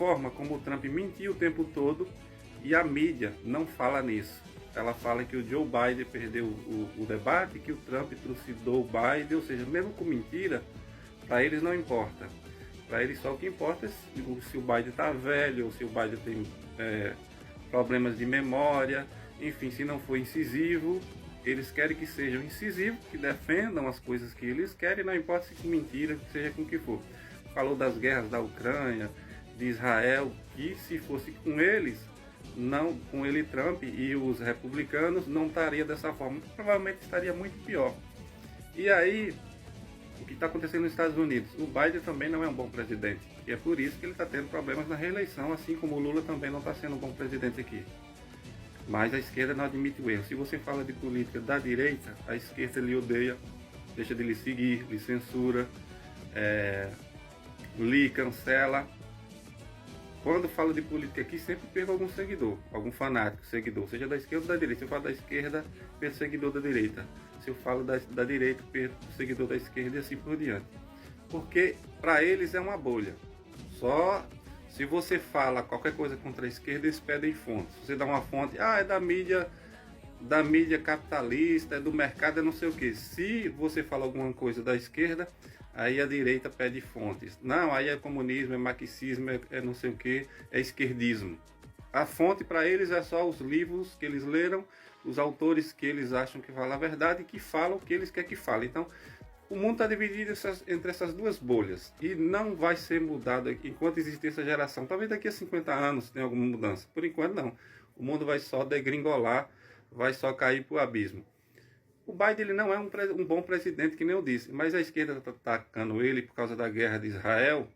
forma como o Trump mentiu o tempo todo e a mídia não fala nisso. Ela fala que o Joe Biden perdeu o debate, que o Trump trucidou o Biden, ou seja, mesmo com mentira, para eles não importa. Para eles só o que importa é se o Biden está velho, ou se o Biden tem problemas de memória, enfim, se não for incisivo, eles querem que sejam incisivos, que defendam as coisas que eles querem, não importa se com mentira, seja com o que for. Falou das guerras da Ucrânia, de Israel, que se fosse com eles, não, com ele Trump e os republicanos, não estaria dessa forma, provavelmente estaria muito pior. E aí, o que está acontecendo nos Estados Unidos? O Biden também não é um bom presidente, e é por isso que ele está tendo problemas na reeleição, assim como o Lula também não está sendo um bom presidente aqui. Mas a esquerda não admite o erro. Se você fala de política da direita, a esquerda lhe odeia, deixa de lhe seguir, lhe censura, lhe cancela. Quando falo de política aqui, sempre perco algum seguidor, algum fanático, seguidor, seja da esquerda ou da direita. Se eu falo da esquerda, perco seguidor da direita. Se eu falo da direita, perco seguidor da esquerda e assim por diante. Porque para eles é uma bolha. Só se você fala qualquer coisa contra a esquerda, eles pedem fontes. Se você dá uma fonte, é da mídia capitalista, é do mercado, é não sei o que. Se você fala alguma coisa da esquerda, aí a direita pede fontes. Não, aí é comunismo, é marxismo, é não sei o que, é esquerdismo. A fonte para eles é só os livros que eles leram, os autores que eles acham que falam a verdade e que falam o que eles querem que fale. Então, o mundo está dividido entre essas duas bolhas e não vai ser mudado enquanto existir essa geração. Talvez daqui a 50 anos tenha alguma mudança. Por enquanto, não. O mundo vai só degringolar, vai só cair para o abismo. O Biden ele não é um bom presidente, que nem eu disse, mas a esquerda está atacando ele por causa da guerra de Israel,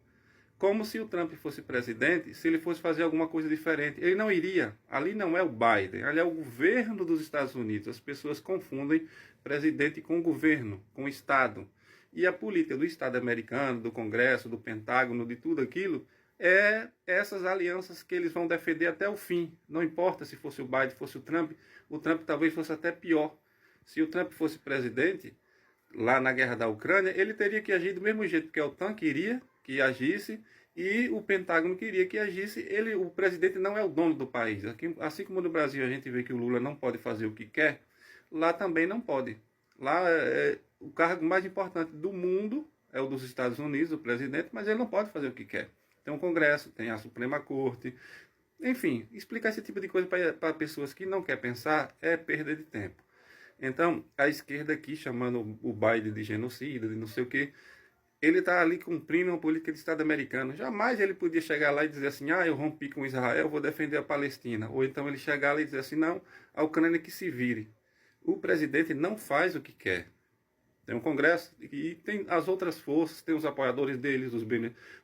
como se o Trump fosse presidente, se ele fosse fazer alguma coisa diferente. Ele não iria. Ali não é o Biden, ali é o governo dos Estados Unidos. As pessoas confundem presidente com governo, com Estado. E a política do Estado americano, do Congresso, do Pentágono, de tudo aquilo, é essas alianças que eles vão defender até o fim. Não importa se fosse o Biden, fosse o Trump talvez fosse até pior. Se o Trump fosse presidente, lá na guerra da Ucrânia, ele teria que agir do mesmo jeito que a OTAN queria que agisse e o Pentágono queria que agisse. O presidente não é o dono do país. Assim como no Brasil a gente vê que o Lula não pode fazer o que quer, lá também não pode. Lá o cargo mais importante do mundo é o dos Estados Unidos, o presidente, mas ele não pode fazer o que quer. Tem um Congresso, tem a Suprema Corte. Enfim, explicar esse tipo de coisa para pessoas que não querem pensar é perda de tempo. Então, a esquerda aqui, chamando o Biden de genocida, de não sei o quê, ele está ali cumprindo uma política de Estado americano. Jamais ele podia chegar lá e dizer assim, eu rompi com Israel, vou defender a Palestina. Ou então ele chegar lá e dizer assim, não, a Ucrânia que se vire. O presidente não faz o que quer. Tem um Congresso e tem as outras forças, tem os apoiadores deles,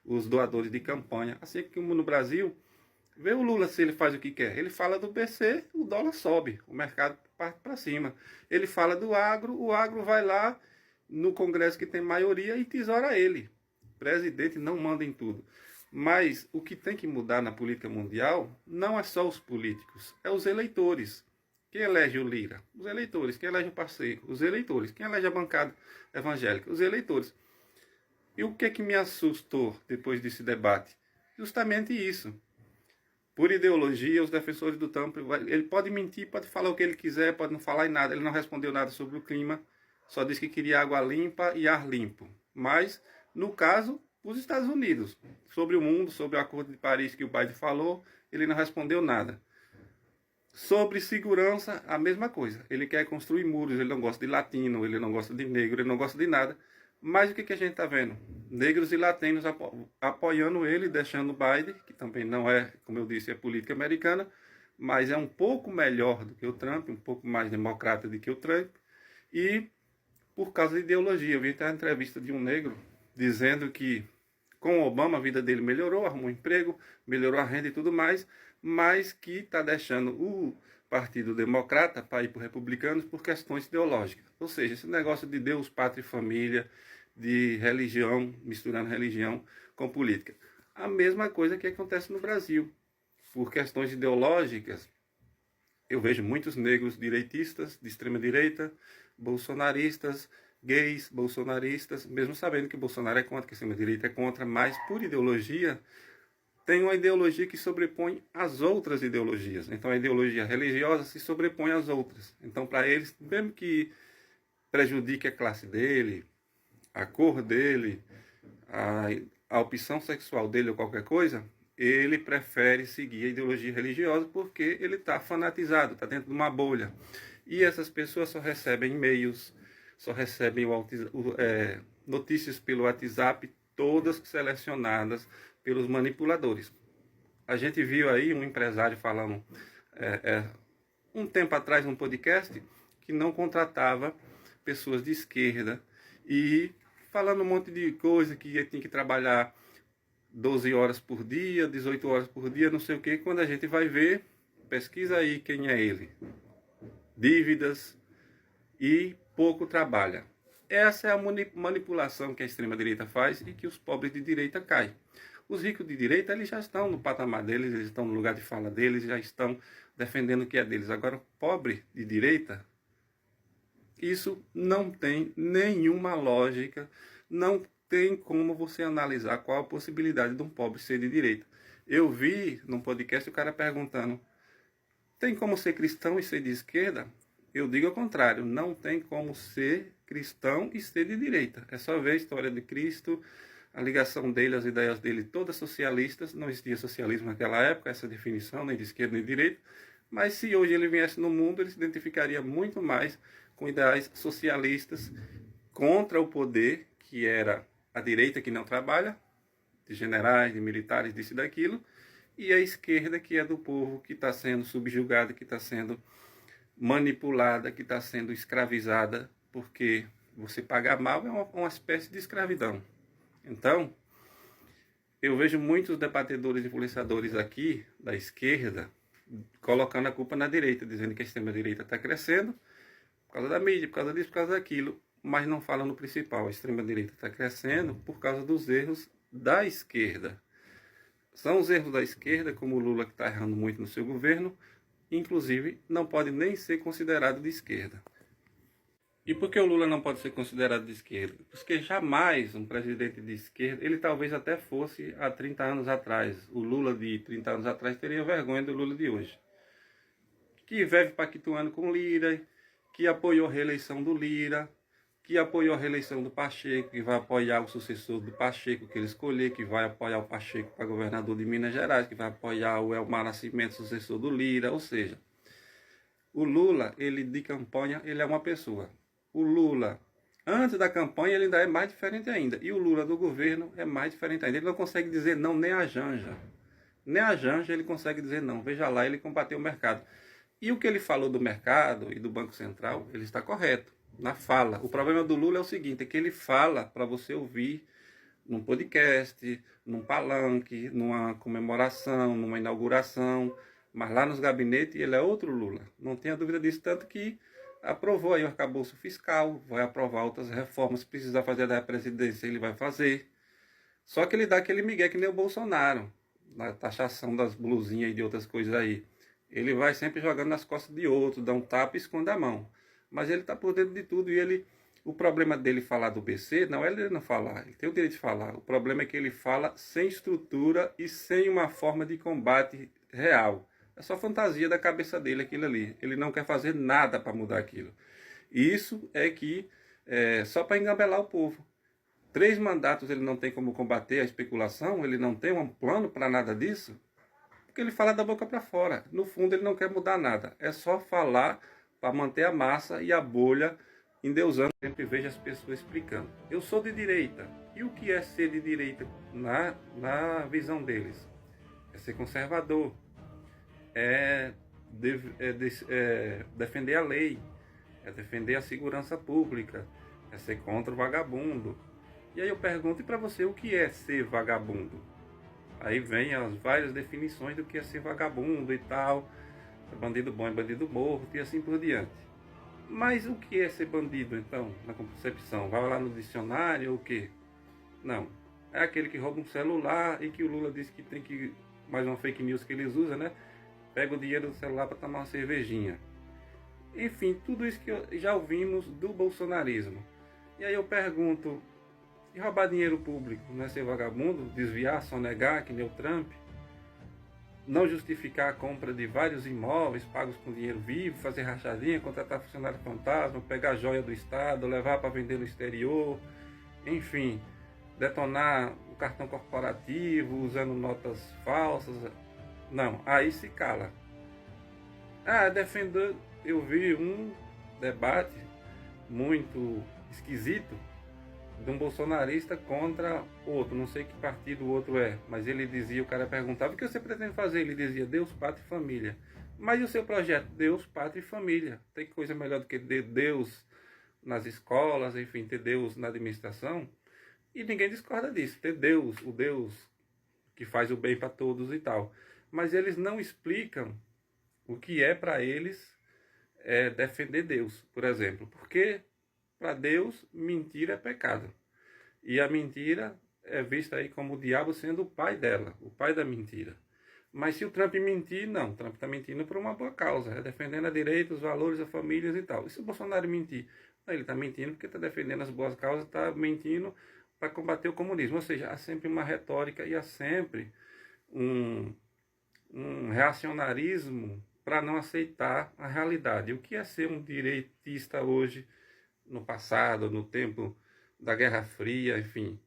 os doadores de campanha. Assim como no Brasil, vê o Lula se ele faz o que quer. Ele fala do BC, o dólar sobe, o mercado parte para cima. Ele fala do agro, o agro vai lá no Congresso que tem maioria e tesoura ele. O presidente não manda em tudo. Mas o que tem que mudar na política mundial não é só os políticos, é os eleitores. Quem elege o Lira? Os eleitores. Quem elege o Pacheco? Os eleitores. Quem elege a bancada evangélica? Os eleitores. E o que é que me assustou depois desse debate? Justamente isso. Por ideologia, os defensores do Trump, ele pode mentir, pode falar o que ele quiser, pode não falar em nada. Ele não respondeu nada sobre o clima, só disse que queria água limpa e ar limpo. Mas, no caso, os Estados Unidos, sobre o mundo, sobre o Acordo de Paris que o Biden falou, ele não respondeu nada. Sobre segurança, a mesma coisa. Ele quer construir muros, ele não gosta de latino, ele não gosta de negro, ele não gosta de nada. Mas o que a gente está vendo? Negros e latinos apoiando ele, deixando o Biden, que também não é, como eu disse, é política americana, mas é um pouco melhor do que o Trump, um pouco mais democrata do que o Trump, e por causa de ideologia. Eu vi até uma entrevista de um negro dizendo que com o Obama a vida dele melhorou, arrumou um emprego, melhorou a renda e tudo mais, mas que está deixando o Partido Democrata para ir para os republicanos por questões ideológicas. Ou seja, esse negócio de Deus, pátria e família, de religião, misturando religião com política. A mesma coisa que acontece no Brasil. Por questões ideológicas, eu vejo muitos negros direitistas, de extrema direita, bolsonaristas, gays, bolsonaristas, mesmo sabendo que Bolsonaro é contra, que a extrema direita é contra, mas por ideologia tem uma ideologia que sobrepõe as outras ideologias. Então a ideologia religiosa se sobrepõe às outras. Então para eles, mesmo que prejudique a classe dele, a cor dele, a opção sexual dele ou qualquer coisa, ele prefere seguir a ideologia religiosa porque ele está fanatizado, está dentro de uma bolha. E essas pessoas só recebem e-mails, só recebem notícias pelo WhatsApp, todas selecionadas pelos manipuladores. A gente viu aí um empresário falando um tempo atrás num podcast que não contratava pessoas de esquerda e falando um monte de coisa que tinha que trabalhar 12 horas por dia, 18 horas por dia, não sei o que. Quando a gente vai ver, pesquisa aí quem é ele. Dívidas e pouco trabalha. Essa é a manipulação que a extrema-direita faz e que os pobres de direita caem. Os ricos de direita, eles já estão no patamar deles, eles estão no lugar de fala deles, já estão defendendo o que é deles. Agora, o pobre de direita, isso não tem nenhuma lógica, não tem como você analisar qual a possibilidade de um pobre ser de direita. Eu vi num podcast o cara perguntando, tem como ser cristão e ser de esquerda? Eu digo ao contrário, não tem como ser cristão e ser de direita. É só ver a história de Cristo, a ligação dele, as ideias dele, todas socialistas. Não existia socialismo naquela época, essa definição, nem de esquerda nem de direita. Mas se hoje ele viesse no mundo, ele se identificaria muito mais com ideais socialistas contra o poder, que era a direita que não trabalha, de generais, de militares, disso e daquilo, e a esquerda, que é do povo que está sendo subjugada, que está sendo manipulada, que está sendo escravizada, porque você pagar mal é uma espécie de escravidão. Então, eu vejo muitos debatedores, influenciadores aqui da esquerda colocando a culpa na direita, dizendo que a extrema-direita está crescendo por causa da mídia, por causa disso, por causa daquilo, mas não falam no principal. A extrema-direita está crescendo por causa dos erros da esquerda. São os erros da esquerda, como o Lula, que está errando muito no seu governo, inclusive não pode nem ser considerado de esquerda. E por que o Lula não pode ser considerado de esquerda? Porque jamais um presidente de esquerda, ele talvez até fosse há 30 anos atrás. O Lula de 30 anos atrás teria vergonha do Lula de hoje. Que vive pactuando com Lira, que apoiou a reeleição do Lira, que apoiou a reeleição do Pacheco, que vai apoiar o sucessor do Pacheco que ele escolher, que vai apoiar o Pacheco para governador de Minas Gerais, que vai apoiar o Elmar Nascimento, sucessor do Lira. Ou seja, o Lula, ele de campanha, ele é uma pessoa. O Lula, antes da campanha, ele ainda é mais diferente ainda. E o Lula do governo é mais diferente ainda. Ele não consegue dizer não nem a Janja. Nem a Janja ele consegue dizer não. Veja lá, ele combateu o mercado. E o que ele falou do mercado e do Banco Central, ele está correto na fala. O problema do Lula é o seguinte, é que ele fala para você ouvir num podcast, num palanque, numa comemoração, numa inauguração, mas lá nos gabinetes ele é outro Lula. Não tenha dúvida disso, tanto que aprovou aí o arcabouço fiscal, vai aprovar outras reformas, se precisar fazer da presidência ele vai fazer. Só que ele dá aquele migué que nem o Bolsonaro, na taxação das blusinhas e de outras coisas aí. Ele vai sempre jogando nas costas de outro, dá um tapa e esconde a mão. Mas ele está por dentro de tudo e o problema dele falar do BC não é ele não falar, ele tem o direito de falar. O problema é que ele fala sem estrutura e sem uma forma de combate real. É só fantasia da cabeça dele aquilo ali. Ele não quer fazer nada para mudar aquilo. E isso é que só para engambelar o povo. 3 mandatos ele não tem como combater a especulação, ele não tem um plano para nada disso, porque ele fala da boca para fora. No fundo ele não quer mudar nada. É só falar para manter a massa e a bolha endeusando. Eu sempre vejo as pessoas explicando. Eu sou de direita. E o que é ser de direita na visão deles? É ser conservador. Defender a lei, é defender a segurança pública, é ser contra o vagabundo. E aí eu pergunto, e para você, o que é ser vagabundo? Aí vem as várias definições do que é ser vagabundo e tal, bandido bom é bandido morto e assim por diante. Mas o que é ser bandido então, na concepção? Vai lá no dicionário ou o quê? Não, é aquele que rouba um celular e que o Lula disse que tem que, mais uma fake news que eles usam, né? Pega o dinheiro do celular para tomar uma cervejinha. Enfim, tudo isso que já ouvimos do bolsonarismo. E aí eu pergunto, e roubar dinheiro público não é ser vagabundo? Desviar, sonegar, que nem o Trump? não justificar a compra de vários imóveis pagos com dinheiro vivo, fazer rachadinha, contratar funcionário fantasma, pegar a joia do Estado, levar para vender no exterior, enfim, detonar o cartão corporativo usando notas falsas. Não, aí se cala. Defender, eu vi um debate muito esquisito de um bolsonarista contra outro, não sei que partido o outro é, mas ele dizia, o cara perguntava, o que você pretende fazer? Ele dizia, Deus, pátria e família. Mas e o seu projeto? Deus, pátria e família. Tem coisa melhor do que Deus nas escolas, enfim, ter Deus na administração? E ninguém discorda disso, ter Deus, o Deus que faz o bem para todos e tal. Mas eles não explicam o que é para eles defender Deus, por exemplo, porque para Deus, mentira é pecado. E a mentira é vista aí como o diabo sendo o pai dela, o pai da mentira. Mas se o Trump mentir, não. O Trump está mentindo por uma boa causa, defendendo a direita, os valores, as famílias e tal. E se o Bolsonaro mentir? Não, ele está mentindo porque está defendendo as boas causas, está mentindo para combater o comunismo. Ou seja, há sempre uma retórica e há sempre um reacionarismo para não aceitar a realidade. O que é ser um direitista hoje, no passado, no tempo da Guerra Fria, enfim,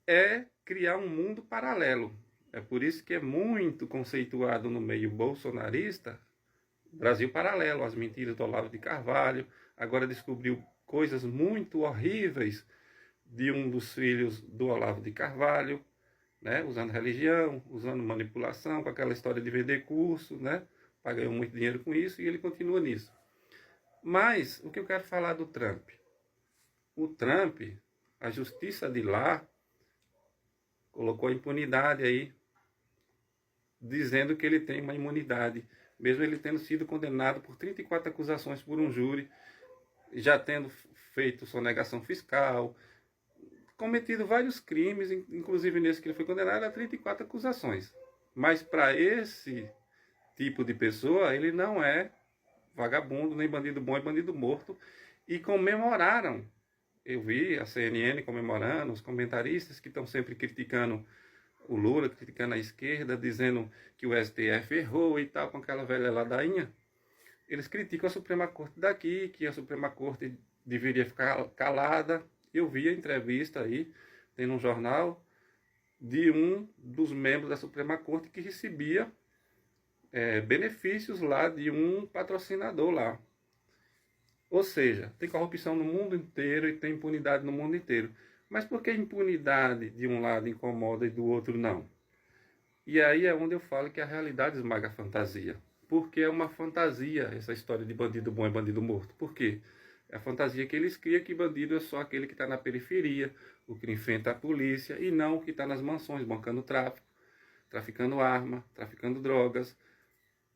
é criar um mundo paralelo. É por isso que é muito conceituado no meio bolsonarista Brasil paralelo, as mentiras do Olavo de Carvalho. Agora descobriu coisas muito horríveis de um dos filhos do Olavo de Carvalho, né, usando religião, usando manipulação, com aquela história de vender curso, né, ganhou muito dinheiro com isso e ele continua nisso. Mas o que eu quero falar do Trump? O Trump, a justiça de lá, colocou a impunidade aí, dizendo que ele tem uma imunidade, mesmo ele tendo sido condenado por 34 acusações por um júri, já tendo feito sonegação fiscal, cometido vários crimes, inclusive nesse que ele foi condenado a 34 acusações. Mas para esse tipo de pessoa, ele não é vagabundo, nem bandido bom e bandido morto. E comemoraram. Eu vi a CNN comemorando, os comentaristas que estão sempre criticando o Lula, criticando a esquerda, dizendo que o STF errou e tal, com aquela velha ladainha. Eles criticam a Suprema Corte daqui, que a Suprema Corte deveria ficar calada. Eu vi a entrevista aí, tem num jornal, de um dos membros da Suprema Corte que recebia benefícios lá de um patrocinador lá. Ou seja, tem corrupção no mundo inteiro e tem impunidade no mundo inteiro. Mas por que impunidade de um lado incomoda e do outro não? E aí é onde eu falo que a realidade esmaga a fantasia. Porque é uma fantasia essa história de bandido bom e bandido morto. Por quê? É a fantasia que eles criam que bandido é só aquele que está na periferia, o que enfrenta a polícia, e não o que está nas mansões, bancando tráfico, traficando arma, traficando drogas,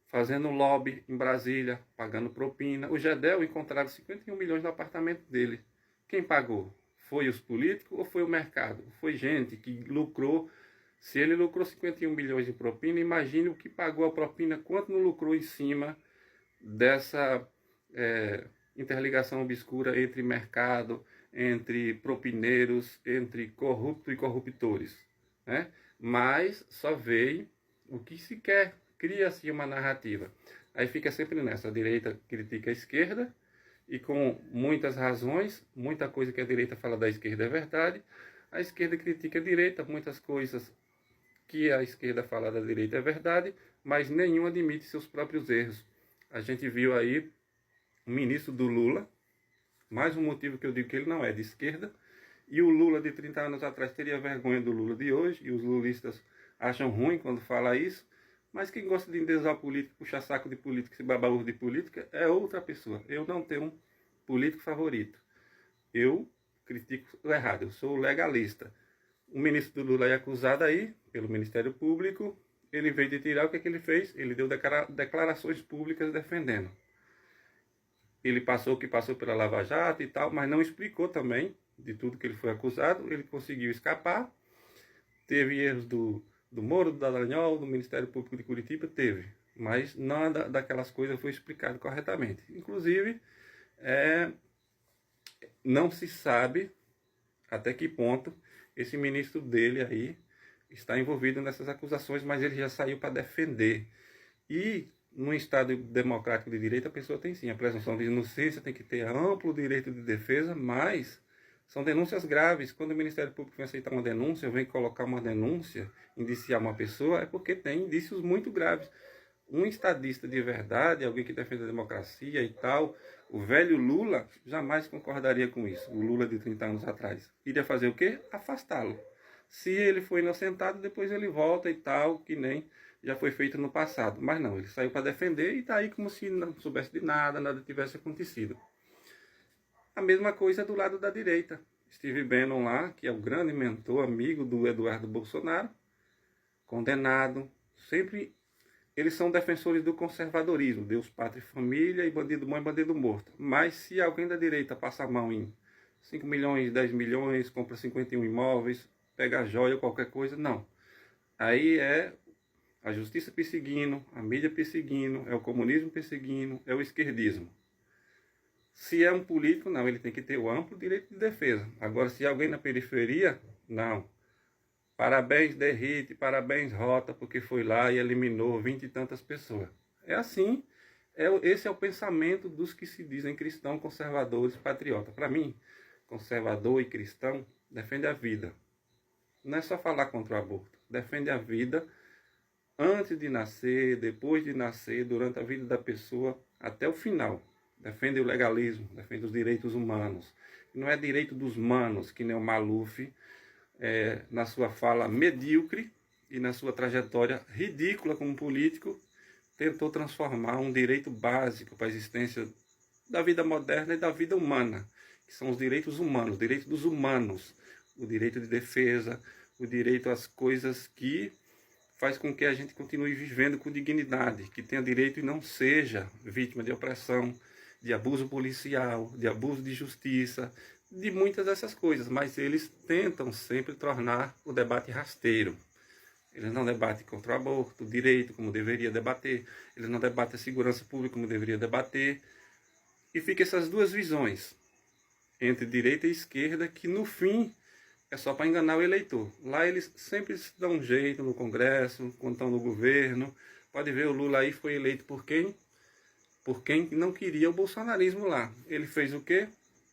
fazendo lobby em Brasília, pagando propina. O Gedel encontraram 51 milhões no apartamento dele. Quem pagou? Foi os políticos ou foi o mercado? Foi gente que lucrou. Se ele lucrou 51 milhões de propina, imagine o que pagou a propina, quanto não lucrou em cima dessa interligação obscura entre mercado, entre propineiros, entre corrupto e corruptores, né? Mas só veio o que se quer, cria-se uma narrativa. Aí fica sempre nessa, a direita critica a esquerda, e com muitas razões, muita coisa que a direita fala da esquerda é verdade, a esquerda critica a direita, muitas coisas que a esquerda fala da direita é verdade, mas nenhum admite seus próprios erros. A gente viu aí o ministro do Lula, mais um motivo que eu digo que ele não é de esquerda, e o Lula de 30 anos atrás teria vergonha do Lula de hoje, e os lulistas acham ruim quando fala isso, mas quem gosta de endeusar político, puxar saco de política, se babaú de política, é outra pessoa. Eu não tenho um político favorito. Eu critico o errado, eu sou legalista. O ministro do Lula é acusado aí, pelo Ministério Público, ele veio de tirar, o que ele fez? Ele deu declarações públicas defendendo. Ele passou o que passou pela Lava Jato e tal, mas não explicou também de tudo que ele foi acusado. Ele conseguiu escapar. Teve erros do Moro, do Dallagnol, do Ministério Público de Curitiba, teve. Mas nada daquelas coisas foi explicado corretamente. Inclusive, não se sabe até que ponto esse ministro dele aí está envolvido nessas acusações, mas ele já saiu para defender. E num Estado democrático de direito, a pessoa tem sim a presunção de inocência, tem que ter amplo direito de defesa, mas são denúncias graves. Quando o Ministério Público vem aceitar uma denúncia, vem colocar uma denúncia, indiciar uma pessoa, é porque tem indícios muito graves. Um estadista de verdade, alguém que defende a democracia e tal, o velho Lula jamais concordaria com isso. O Lula de 30 anos atrás. Iria fazer o quê? Afastá-lo. Se ele for inocentado, depois ele volta e tal, que nem já foi feito no passado. Mas não, ele saiu para defender e está aí como se não soubesse de nada, nada tivesse acontecido. A mesma coisa do lado da direita. Steve Bannon lá, que é o grande mentor, amigo do Eduardo Bolsonaro, condenado. Sempre eles são defensores do conservadorismo, Deus, pátria e família, e bandido bom e bandido morto. Mas se alguém da direita passa a mão em 5 milhões, 10 milhões, compra 51 imóveis, pega a joia ou qualquer coisa, não. Aí é a justiça perseguindo, a mídia perseguindo, é o comunismo perseguindo, é o esquerdismo. Se é um político, não, ele tem que ter o amplo direito de defesa. Agora, se é alguém na periferia, não. Parabéns, Derrite, parabéns, Rota, porque foi lá e eliminou 20 e tantas pessoas. É assim, esse é o pensamento dos que se dizem cristãos, conservadores, patriotas. Para mim, conservador e cristão defende a vida. Não é só falar contra o aborto. Defende a vida antes de nascer, depois de nascer, durante a vida da pessoa, até o final. Defende o legalismo, defende os direitos humanos. Não é direito dos manos, que nem o Maluf, na sua fala medíocre e na sua trajetória ridícula como político, tentou transformar um direito básico para a existência da vida moderna e da vida humana, que são os direitos humanos, direitos dos humanos, o direito de defesa, o direito às coisas que faz com que a gente continue vivendo com dignidade, que tenha direito e não seja vítima de opressão, de abuso policial, de abuso de justiça, de muitas dessas coisas, mas eles tentam sempre tornar o debate rasteiro. Eles não debatem contra o aborto, o direito, como deveria debater, eles não debatem a segurança pública, como deveria debater, e fica essas duas visões, entre direita e esquerda, que no fim é só para enganar o eleitor. Lá eles sempre se dão um jeito no Congresso, quando estão no governo. Pode ver, o Lula aí foi eleito por quem? Por quem não queria o bolsonarismo lá. Ele fez o quê?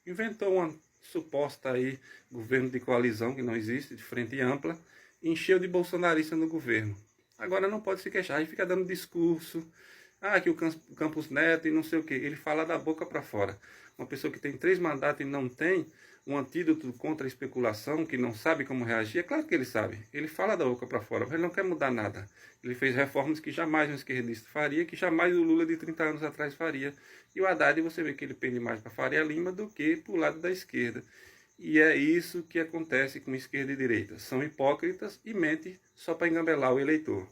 Inventou uma suposta aí governo de coalizão, que não existe, de frente ampla, e encheu de bolsonarista no governo. Agora não pode se queixar, aí fica dando discurso, que o Campos Neto e não sei o quê. Ele fala da boca para fora. Uma pessoa que tem 3 mandatos e não tem um antídoto contra a especulação, que não sabe como reagir, é claro que ele sabe. Ele fala da boca para fora, mas ele não quer mudar nada. Ele fez reformas que jamais um esquerdista faria, que jamais o Lula de 30 anos atrás faria. E o Haddad, você vê que ele pende mais para Faria Lima do que para o lado da esquerda. E é isso que acontece com esquerda e direita. São hipócritas e mentem só para engambelar o eleitor.